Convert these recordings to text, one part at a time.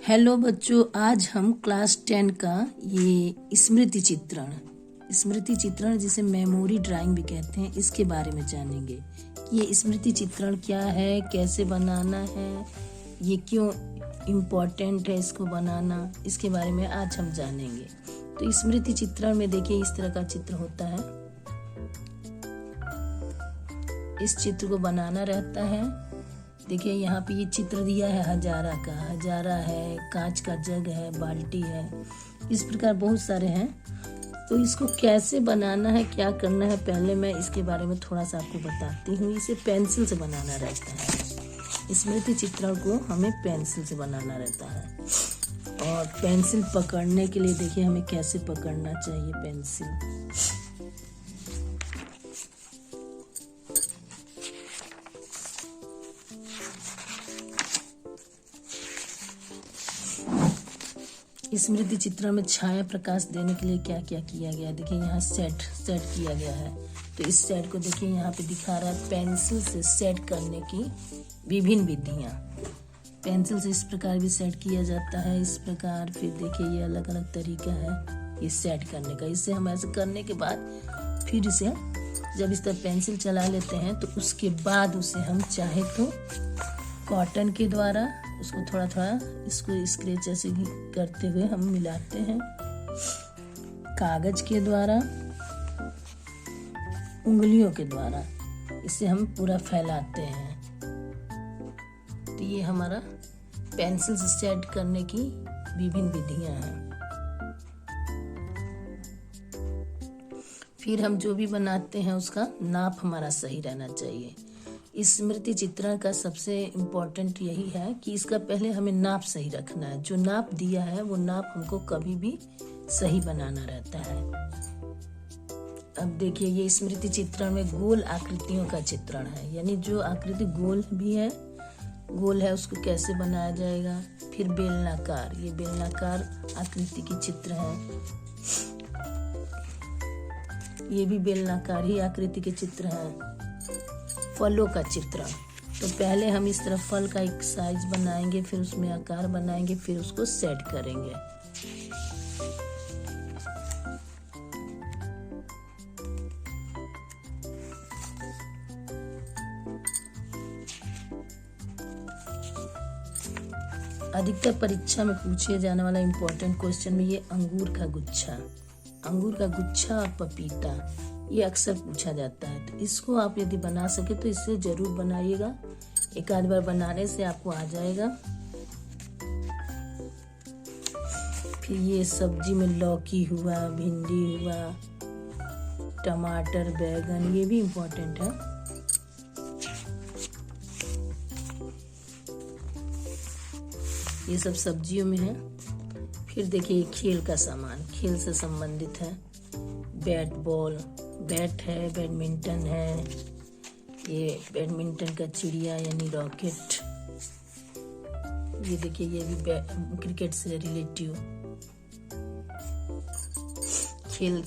Hello बच्चों, आज हम क्लास 10 का ये स्मृति चित्रण जिसे मेमोरी ड्राइंग भी कहते हैं, इसके बारे में जानेंगे कि ये स्मृति चित्रण क्या है, कैसे बनाना है, ये क्यों इम्पोर्टेंट है इसको बनाना, इसके बारे में आज हम जानेंगे। तो स्मृति चित्रण में देखिए इस तरह का चित्र होता है। इस चित्र को बनाना रहता है। देखिए यहाँ पे ये चित्र दिया है हजारा का, हजारा है, कांच का जग है, बाल्टी है, इस प्रकार बहुत सारे हैं। तो इसको कैसे बनाना है, क्या करना है, पहले मैं इसके बारे में थोड़ा सा आपको बताती हूँ। इसे पेंसिल से बनाना रहता है। स्मृति चित्रण को हमें पेंसिल से बनाना रहता है। और पेंसिल पकड़ने के लिए देखिए हमें कैसे पकड़ना चाहिए पेंसिल। स्मृति चित्रण में छाया प्रकाश देने के लिए क्या क्या किया गया, देखिए यहाँ सेट किया गया है। तो इस सेट को देखिए यहाँ पे दिखा रहा है पेंसिल से सेट करने की विभिन्न विधियाँ। पेंसिल से इस प्रकार भी सेट किया जाता है, इस प्रकार। फिर देखिए ये अलग अलग तरीका है इस सेट करने का। इससे हम ऐसे करने के बाद फिर इसे जब इस तरह पेंसिल चला लेते हैं तो उसके बाद उसे हम चाहे तो कॉटन के द्वारा उसको थोड़ा थोड़ा इसको स्क्रैच ऐसे करते हुए हम मिलाते हैं, कागज के द्वारा, उंगलियों के द्वारा इसे हम पूरा फैलाते हैं। तो ये हमारा पेंसिल से सेट करने की विभिन्न विधियां हैं। फिर हम जो भी बनाते हैं उसका नाप हमारा सही रहना चाहिए। स्मृति चित्रण का सबसे इम्पोर्टेंट यही है कि इसका पहले हमें नाप सही रखना है। जो नाप दिया है वो नाप हमको कभी भी सही बनाना रहता है। अब देखिए ये स्मृति चित्रण में गोल आकृतियों का चित्रण है, यानी जो आकृति गोल भी है, गोल है, उसको कैसे बनाया जाएगा। फिर बेलनाकार, ये बेलनाकार आकृति की चित्र है, ये भी बेलनाकार ही आकृति के चित्र है। फलों का चित्रण, तो पहले हम इस तरह फल का एक साइज बनाएंगे, फिर उसमें आकार बनाएंगे, फिर उसको सेट करेंगे। अधिकतर परीक्षा में पूछे जाने वाला इम्पोर्टेंट क्वेश्चन में ये अंगूर का गुच्छा और पपीता, ये अक्सर पूछा जाता है। तो इसको आप यदि बना सके तो इससे जरूर बनाइएगा। एक आध बार बनाने से आपको आ जाएगा। फिर ये सब्जी में लौकी हुआ, भिंडी हुआ, टमाटर, बैगन, ये भी इम्पोर्टेंट है। ये सब सब्जियों में है। फिर देखिए खेल का सामान, खेल से संबंधित है। बैट है, बैडमिंटन है, ये बैडमिंटन का चिड़िया यानी रॉकेट। ये देखिए ये भी क्रिकेट से रिलेटिव खेल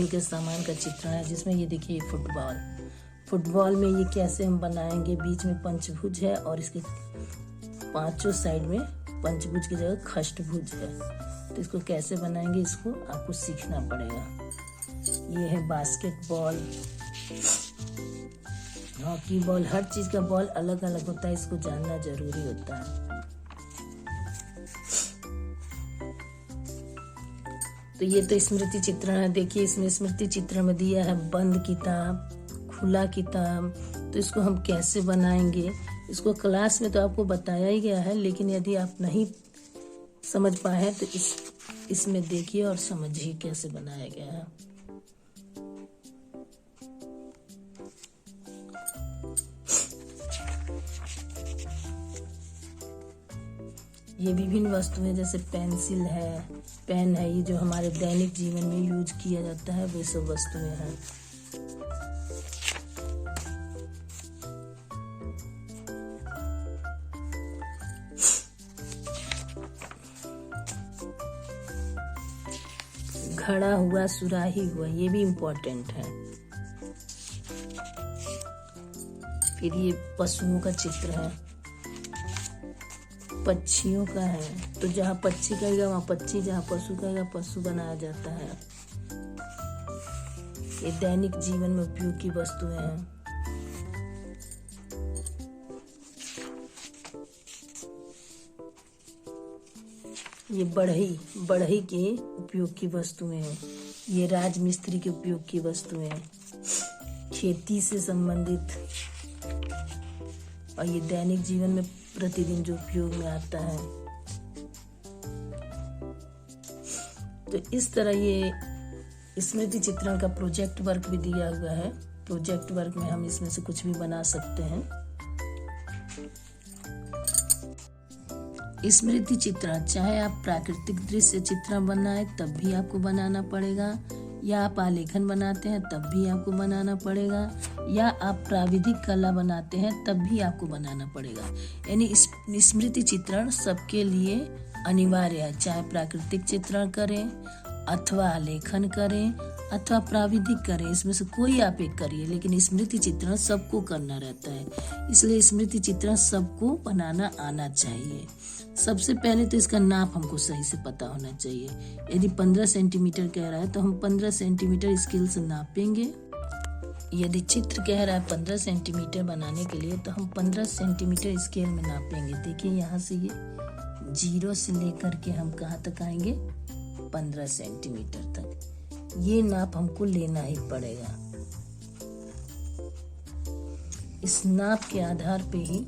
के सामान का चित्रण है, जिसमें ये देखिए फुटबॉल में ये कैसे हम बनाएंगे। बीच में पंचभुज है और इसके पांचों साइड में पंचभुज की जगह खष्टभुज है। तो इसको कैसे बनाएंगे, इसको आपको सीखना पड़ेगा। ये है बास्केटबॉल, हॉकी बॉल, हर चीज का बॉल अलग अलग होता है, इसको जानना जरूरी होता है। तो ये तो स्मृति चित्रण है। देखिए इसमें स्मृति चित्रण में दिया है बंद किताब, खुला किताब। तो इसको हम कैसे बनाएंगे, इसको क्लास में तो आपको बताया ही गया है, लेकिन यदि आप नहीं समझ पाए तो इसमें देखिए और समझिए कैसे बनाया गया है। ये विभिन्न वस्तुएं जैसे पेंसिल है, पेन है, ये जो हमारे दैनिक जीवन में यूज किया जाता है वे सब वस्तुएं हैं। घड़ा हुआ, सुराही हुआ, ये भी इम्पोर्टेंट है। फिर ये पशुओं का चित्र है, पक्षियों का है, तो जहाँ पक्षी कहेगा वहाँ पक्षी, जहाँ पशु कहेगा पशु बनाया जाता है। ये दैनिक जीवन में उपयोग की वस्तुएं हैं। ये बढ़ई के उपयोग की वस्तुएं हैं। ये राजमिस्त्री के उपयोग की वस्तुएं हैं, खेती से संबंधित, और ये दैनिक जीवन में प्रतिदिन जो उपयोग में आता है। तो इस तरह ये स्मृति चित्रण का प्रोजेक्ट वर्क भी दिया हुआ है। प्रोजेक्ट वर्क में हम इसमें से कुछ भी बना सकते हैं। स्मृति चित्रण, चाहे आप प्राकृतिक दृश्य चित्रण बनाए तब भी आपको बनाना पड़ेगा, या आप आलेखन बनाते हैं तब भी आपको बनाना पड़ेगा, या आप प्राविधिक कला बनाते हैं तब भी आपको बनाना पड़ेगा। यानी स्मृति चित्रण सबके लिए अनिवार्य है, चाहे प्राकृतिक चित्रण करें अथवा आलेखन करें अथवा प्राविधिक करें, इसमें से कोई आप एक करिए, लेकिन स्मृति चित्रण सबको करना रहता है। इसलिए स्मृति चित्रण सबको बनाना आना चाहिए। सबसे पहले तो इसका नाप हमको सही से पता होना चाहिए। यदि 15 सेंटीमीटर कह रहा है तो हम 15 सेंटीमीटर स्केल से नापेंगे। यदि चित्र कह रहा है 15 सेंटीमीटर बनाने के लिए तो हम 15 सेंटीमीटर स्केल में नापेंगे। देखिए यहाँ से ये 0 से लेकर के हम कहाँ तक आएंगे, 15 सेंटीमीटर तक। ये नाप हमको लेना ही पड़ेगा। इस नाप के आधार पे ही,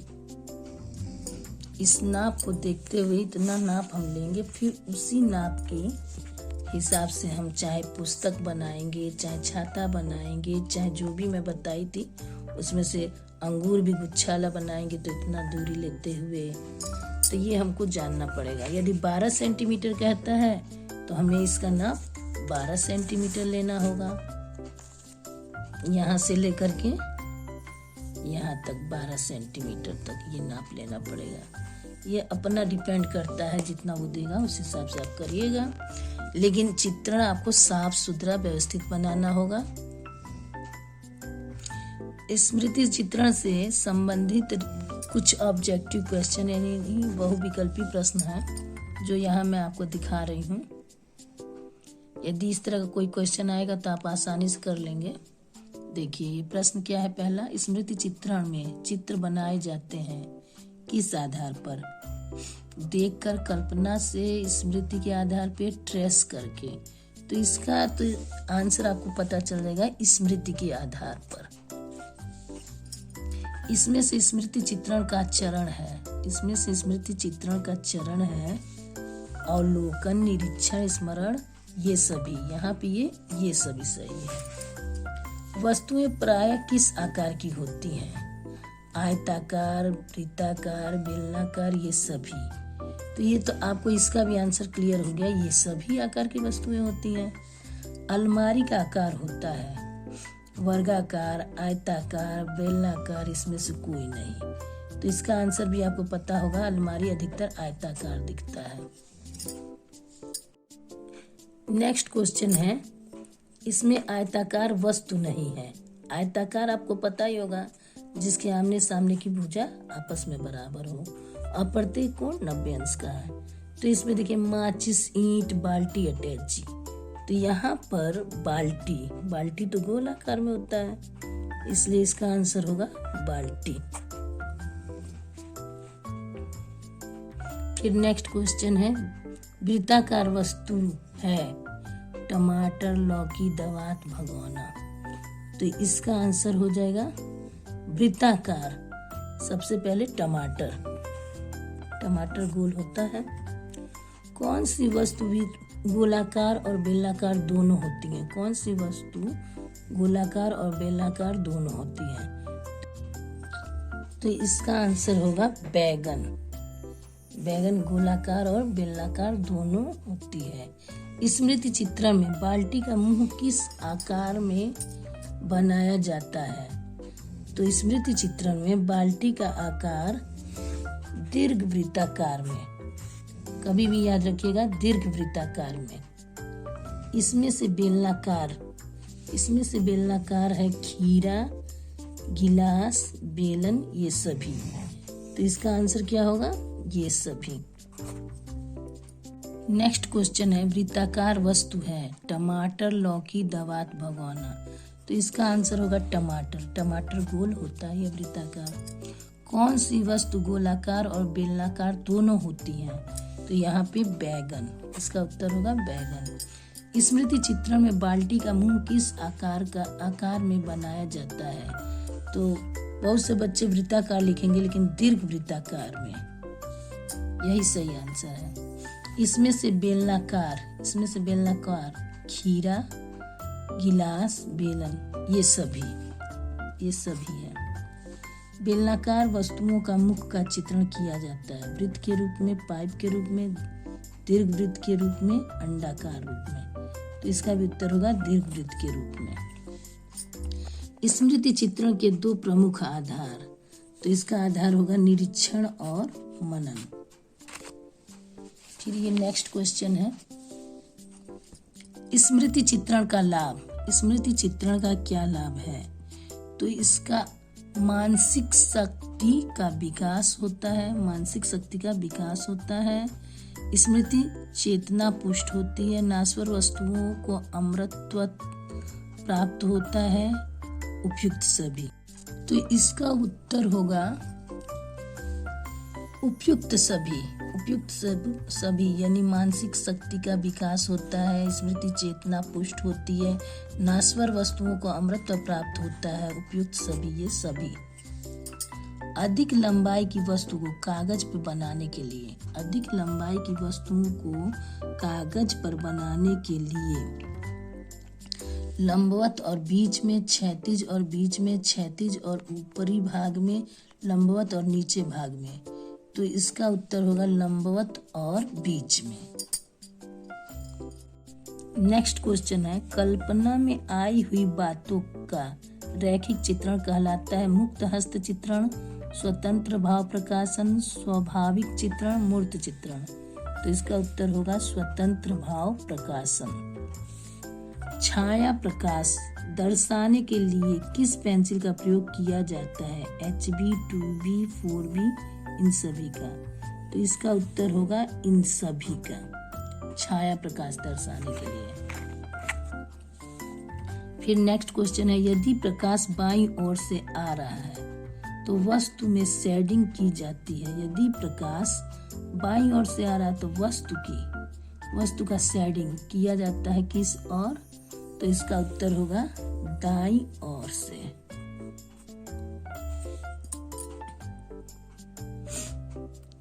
इस नाप को देखते हुए इतना नाप हम लेंगे, फिर उसी नाप के हिसाब से हम चाहे पुस्तक बनाएंगे, चाहे छाता बनाएंगे, चाहे जो भी मैं बताई थी उसमें से अंगूर भी गुच्छाला बनाएंगे तो इतना दूरी लेते हुए, तो ये हमको जानना पड़ेगा। यदि 12 सेंटीमीटर कहता है तो हमें इसका नाप 12 सेंटीमीटर लेना होगा। यहाँ से लेकर के यहाँ तक 12 सेंटीमीटर तक ये नाप लेना पड़ेगा। ये अपना डिपेंड करता है, जितना वो देगा उस हिसाब से आप करिएगा। लेकिन चित्रण आपको साफ सुथरा व्यवस्थित बनाना होगा। स्मृति चित्रण से संबंधित कुछ ऑब्जेक्टिव क्वेश्चन यानी बहुविकल्पी प्रश्न है जो यहाँ मैं आपको दिखा रही हूँ। यदि इस तरह का कोई क्वेश्चन आएगा तो आप आसानी से कर लेंगे। देखिए ये प्रश्न क्या है। पहला, स्मृति चित्रण में चित्र बनाए जाते हैं किस आधार पर? देखकर, कल्पना से, स्मृति के आधार पे, ट्रेस करके। तो इसका तो आंसर आपको पता चल जाएगा स्मृति के आधार पर। इसमें से स्मृति चित्रण का चरण है, इसमें से स्मृति चित्रण का चरण है अवलोकन, निरीक्षण, स्मरण, ये सभी। यहाँ पे ये सभी सही है। वस्तुएं प्रायः किस आकार की होती हैं? आयताकार, वृत्ताकार, बेलनाकार, ये सभी। तो ये तो आपको इसका भी आंसर क्लियर हो गया, ये सभी आकार की वस्तुएं होती हैं। अलमारी का आकार होता है वर्गाकार, आयताकार, बेलनाकार, इसमें से कोई नहीं। तो इसका आंसर भी आपको पता होगा, अलमारी अधिकतर आयताकार दिखता है। नेक्स्ट क्वेश्चन है, इसमें आयताकार वस्तु नहीं है। आयताकार आपको पता ही होगा, जिसके आमने सामने की भुजा आपस में बराबर हो और प्रत्येक कोण 90 अंश का है। तो इसमें देखिए माचिस, ईंट, बाल्टी, अटैची। तो यहाँ पर बाल्टी तो गोलाकार में होता है, इसलिए इसका आंसर होगा बाल्टी। फिर नेक्स्ट क्वेश्चन है, वृत्ताकार वस्तु है टमाटर, लौकी, दवात, भगोना। तो इसका आंसर हो जाएगा वृत्ताकार। सबसे पहले टमाटर गोल होता है। कौन सी वस्तु भी गोलाकार और बेलनाकार दोनों होती है? कौन सी वस्तु गोलाकार और बेलनाकार दोनों होती है? तो इसका आंसर होगा बैगन। बैगन गोलाकार और बेलनाकार दोनों होती है। स्मृति चित्रण में बाल्टी का मुंह किस आकार में बनाया जाता है? तो स्मृति चित्रण में बाल्टी का आकार दीर्घवृत्ताकार में, कभी भी याद रखिएगा दीर्घवृत्ताकार में। इसमें से बेलनाकार है खीरा, गिलास, बेलन, ये सभी। तो इसका आंसर क्या होगा? ये सभी। नेक्स्ट क्वेश्चन है वृत्ताकार वस्तु है टमाटर, लौकी, दवात, भगोना। तो इसका आंसर होगा टमाटर। टमाटर गोल होता है, ये वृत्ताकार। कौन सी वस्तु गोलाकार और बेलनाकार दोनों होती है? तो यहाँ पे बैगन। इसका उत्तर होगा बैगन। स्मृति चित्रण में बाल्टी का मुंह किस आकार में बनाया जाता है? तो बहुत से बच्चे वृत्ताकार लिखेंगे, लेकिन दीर्घ वृत्ताकार में। यही सही आंसर है। इसमें से बेलनाकार खीरा, गिलास, बेलन, ये सभी है। बेलनाकार वस्तुओं का मुख का चित्रण किया जाता है वृत्त के रूप में, पाइप के रूप में, दीर्घ वृत्त के रूप में, अंडाकार रूप में। तो इसका भी उत्तर होगा दीर्घ वृत्त के रूप में। स्मृति चित्रण के दो प्रमुख आधार। तो इसका आधार होगा निरीक्षण और मनन। फिर ये नेक्स्ट क्वेश्चन है स्मृति चित्रण का लाभ। स्मृति चित्रण का क्या लाभ है? तो इसका मानसिक शक्ति का विकास होता है। स्मृति चेतना पुष्ट होती है। नाश्वर वस्तुओं को अमृतत्व प्राप्त होता है। उपयुक्त सभी। तो इसका उत्तर होगा उपयुक्त सभी यानी मानसिक शक्ति का विकास होता है, स्मृति चेतना पुष्ट होती है, नाश्वर वस्तुओं को अमृतत्व प्राप्त होता है। उपयुक्त सभी, ये सभी। अधिक लंबाई की वस्तु को कागज पर बनाने के लिए, अधिक लंबाई की वस्तुओं को कागज पर बनाने के लिए लंबवत और बीच में क्षैतिज और बीच में क्षैतिज और ऊपरी भाग में लंबवत और नीचे भाग में। तो इसका उत्तर होगा लंबवत और बीच में। नेक्स्ट क्वेश्चन है कल्पना में आई हुई बातों का रैखिक चित्रण कहलाता है मुक्त हस्त चित्रण, स्वतंत्र भाव प्रकाशन, स्वाभाविक चित्रण, मूर्त चित्रण। तो इसका उत्तर होगा स्वतंत्र भाव प्रकाशन। छाया प्रकाश दर्शाने के लिए किस पेंसिल का प्रयोग किया जाता है? HB, 2B, 4B, इन सभी का। तो इसका उत्तर होगा इन सभी का, छाया प्रकाश दर्शाने के लिए। फिर नेक्स्ट क्वेश्चन है यदि प्रकाश बाईं ओर से आ रहा है तो वस्तु में शेडिंग की जाती है। यदि प्रकाश बाईं ओर से आ रहा है तो वस्तु का शेडिंग किया जाता है किस ओर? तो इसका उत्तर होगा दाईं ओर से।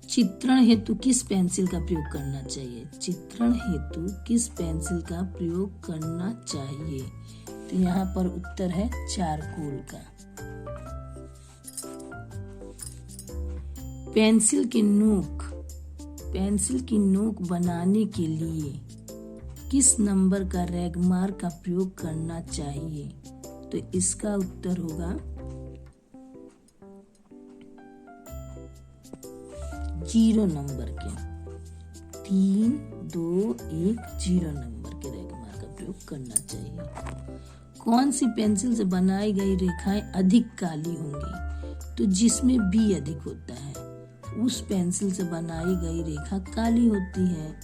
चित्रण हेतु किस पेंसिल का प्रयोग करना चाहिए? चित्रण हेतु किस पेंसिल का प्रयोग करना चाहिए? तो यहाँ पर उत्तर है चारकोल का। पेंसिल की नोक बनाने के लिए किस नंबर का रैगमार्क का प्रयोग करना चाहिए? तो इसका उत्तर होगा 0 नंबर के। 3, 2, 1 0 नंबर के रैगमार्क का प्रयोग करना चाहिए। कौन सी पेंसिल से बनाई गई रेखाएं अधिक काली होंगी? तो जिसमें B अधिक होता है उस पेंसिल से बनाई गई रेखा काली होती है,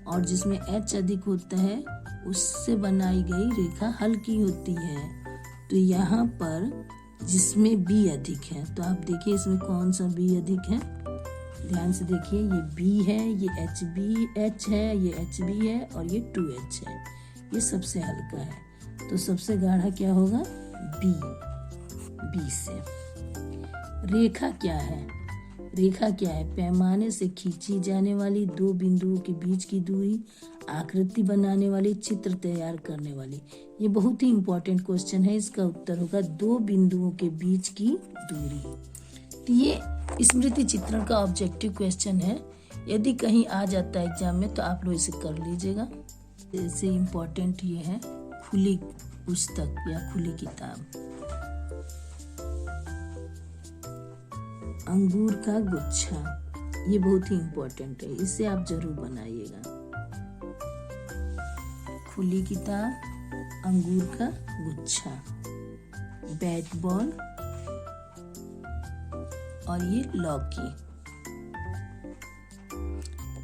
और जिसमें H अधिक होता है उससे बनाई गई रेखा हल्की होती है। तो यहाँ पर जिसमें B अधिक है, तो आप देखिए इसमें कौन सा B अधिक है, ध्यान से देखिए। ये B है, ये H है, ये HB है और ये 2H है। ये सबसे हल्का है, तो सबसे गाढ़ा क्या होगा? B से। रेखा क्या है? पैमाने से खींची जाने वाली दो बिंदुओं के बीच की दूरी, आकृति बनाने वाली, चित्र तैयार करने वाली। ये बहुत ही इंपॉर्टेंट क्वेश्चन है। इसका उत्तर होगा दो बिंदुओं के बीच की दूरी। तो ये स्मृति चित्रण का ऑब्जेक्टिव क्वेश्चन है। यदि कहीं आ जाता है एग्जाम में तो आप लोग इसे कर लीजिएगा। जैसे इम्पोर्टेंट ये है खुली पुस्तक या खुली किताब। अंगूर का गुच्छा, ये बहुत ही इम्पोर्टेंट है, इसे आप जरूर बनाइएगा। खुली किताब, अंगूर का गुच्छा, बैट बॉल और ये लौकी।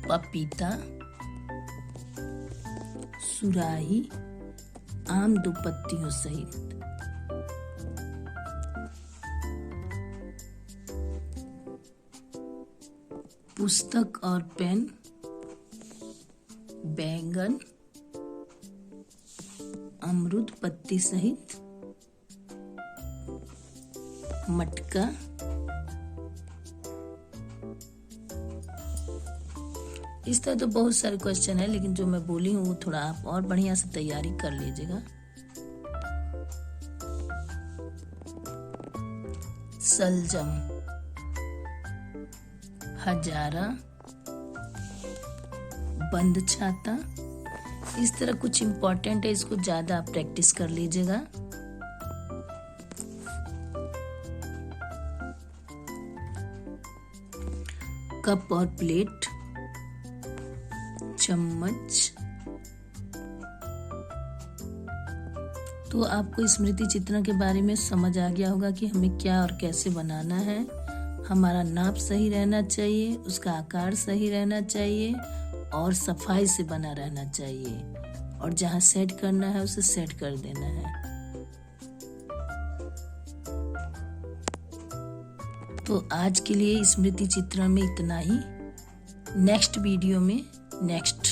पपीता, सुराही, आम 2 पत्तियों सहित। पुस्तक और पेन, बैंगन, अमरूद पत्ती सहित, मटका, इस तरह तो बहुत सारे क्वेश्चन है, लेकिन जो मैं बोली हूँ वो थोड़ा आप और बढ़िया से तैयारी कर लीजिएगा। सलजम, हजारा, बंद छाता, इस तरह कुछ इंपॉर्टेंट है, इसको ज्यादा आप प्रैक्टिस कर लीजिएगा। कप और प्लेट, चम्मच। तो आपको स्मृति चित्रण के बारे में समझ आ गया होगा कि हमें क्या और कैसे बनाना है। हमारा नाप सही रहना चाहिए, उसका आकार सही रहना चाहिए और सफाई से बना रहना चाहिए, और जहाँ सेट करना है उसे सेट कर देना है। तो आज के लिए स्मृति चित्रण में इतना ही। नेक्स्ट वीडियो में नेक्स्ट